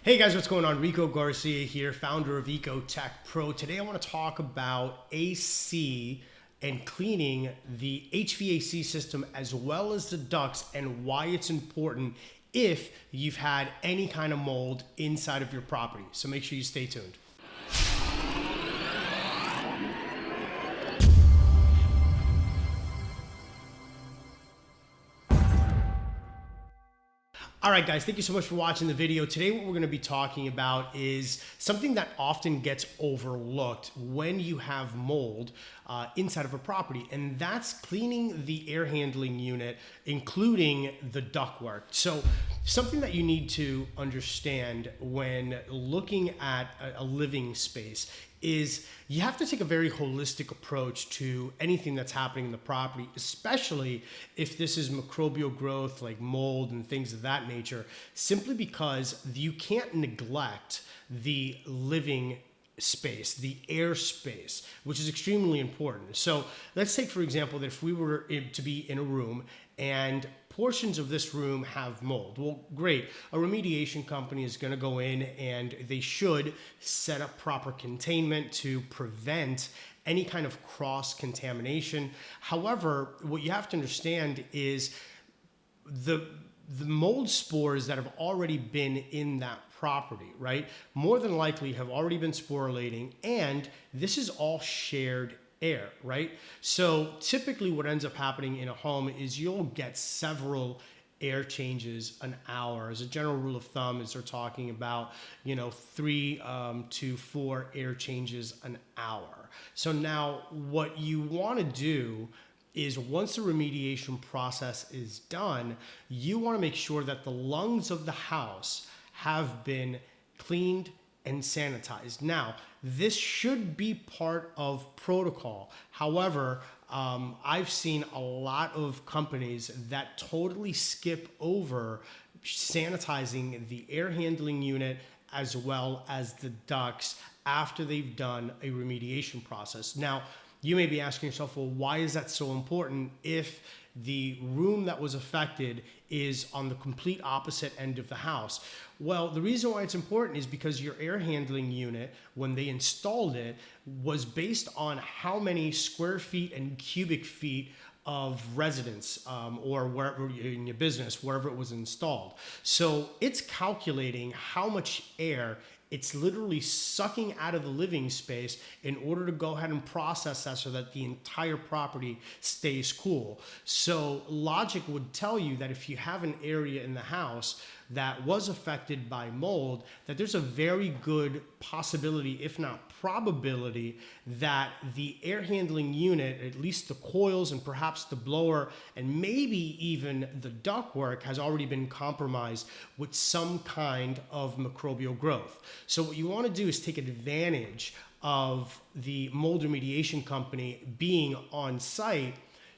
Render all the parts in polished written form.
Hey guys, what's going on? Rico Garcia here, founder of EcoTek Pro. Today I want to talk about AC and cleaning the HVAC system as well as the ducts and why it's important if you've had any kind of mold inside of your property. So make sure you stay tuned. All right, guys, thank you so much for watching the video. Today, what we're going to be talking about is something that often gets overlooked when you have mold inside of a property, and that's cleaning the air handling unit, including the ductwork. So something that you need to understand when looking at a living space is you have to take a very holistic approach to anything that's happening in the property, especially if this is microbial growth like mold and things of that nature, simply because you can't neglect the living space, the air space, which is extremely important. So let's take, for example, that if we were to be in a room and portions of this room have mold. Well, great. A remediation company is going to go in and they should set up proper containment to prevent any kind of cross-contamination. However, what you have to understand is the mold spores that have already been in that property, right, more than likely have already been sporulating, and this is all shared air, right? So typically what ends up happening in a home is you'll get several air changes an hour. As a general rule of thumb, is they're talking about, 3 to 4 air changes an hour. So now what you want to do is once the remediation process is done, you want to make sure that the lungs of the house have been cleaned and sanitized. Now, this should be part of protocol. However, I've seen a lot of companies that totally skip over sanitizing the air handling unit as well as the ducts after they've done a remediation process. Now, you may be asking yourself, well, why is that so important if the room that was affected is on the complete opposite end of the house? Well, the reason why it's important is because your air handling unit, when they installed it, was based on how many square feet and cubic feet of residence or wherever in your business, wherever it was installed. So it's calculating how much air it's literally sucking out of the living space in order to go ahead and process that so that the entire property stays cool. So logic would tell you that if you have an area in the house that was affected by mold, that there's a very good possibility, if not probability, that the air handling unit, at least the coils and perhaps the blower and maybe even the ductwork, has already been compromised with some kind of microbial growth. So what you want to do is take advantage of the mold remediation company being on site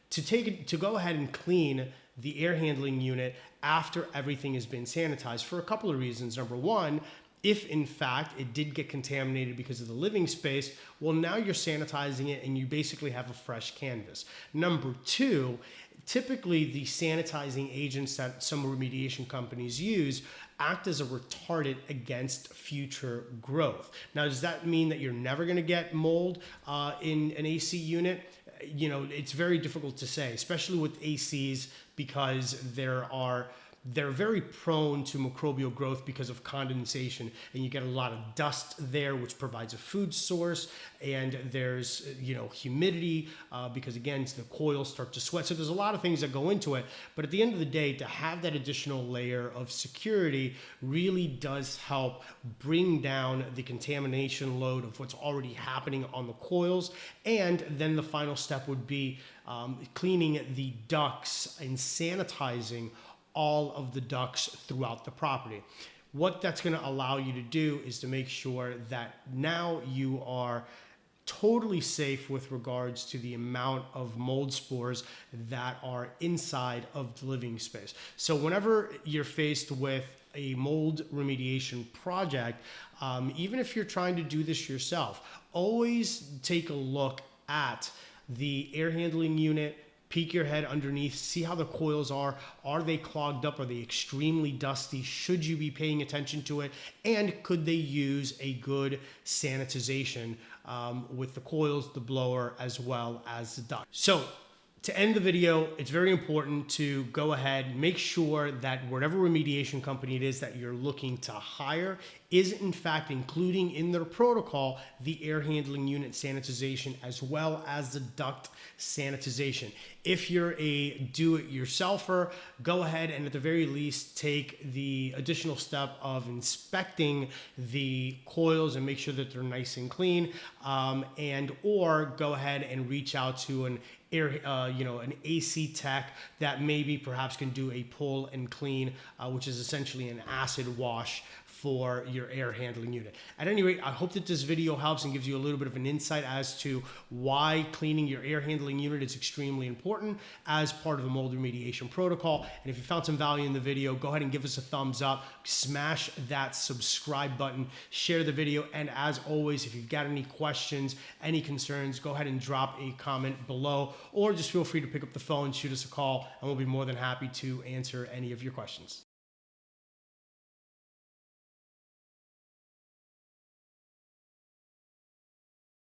to go ahead and clean the air handling unit after everything has been sanitized for a couple of reasons. Number one, if in fact it did get contaminated because of the living space, well, now you're sanitizing it and you basically have a fresh canvas. Number two, typically the sanitizing agents that some remediation companies use act as a retardant against future growth. Now, does that mean that you're never going to get mold in an AC unit? It's very difficult to say, especially with ACs, because they're very prone to microbial growth because of condensation, and you get a lot of dust there, which provides a food source, and there's humidity because again the coils start to sweat. So there's a lot of things that go into it, but at the end of the day, to have that additional layer of security really does help bring down the contamination load of what's already happening on the coils. And then the final step would be cleaning the ducts and sanitizing all of the ducts throughout the property. What that's going to allow you to do is to make sure that now you are totally safe with regards to the amount of mold spores that are inside of the living space. So whenever you're faced with a mold remediation project, even if you're trying to do this yourself, always take a look at the air handling unit, peek your head underneath, see how the coils are. Are they clogged up? Are they extremely dusty? Should you be paying attention to it? And could they use a good sanitization with the coils, the blower, as well as the duct? So to end the video, it's very important to go ahead, make sure that whatever remediation company it is that you're looking to hire is in fact including in their protocol the air handling unit sanitization as well as the duct sanitization. If you're a do-it-yourselfer, go ahead and at the very least take the additional step of inspecting the coils and make sure that they're nice and clean, or go ahead and reach out to an an AC tech that maybe perhaps can do a pull and clean, which is essentially an acid wash for your air handling unit. At any rate, I hope that this video helps and gives you a little bit of an insight as to why cleaning your air handling unit is extremely important as part of the mold remediation protocol. And if you found some value in the video, go ahead and give us a thumbs up, smash that subscribe button, share the video, and as always, if you've got any questions, any concerns, go ahead and drop a comment below, or just feel free to pick up the phone, shoot us a call, and we'll be more than happy to answer any of your questions.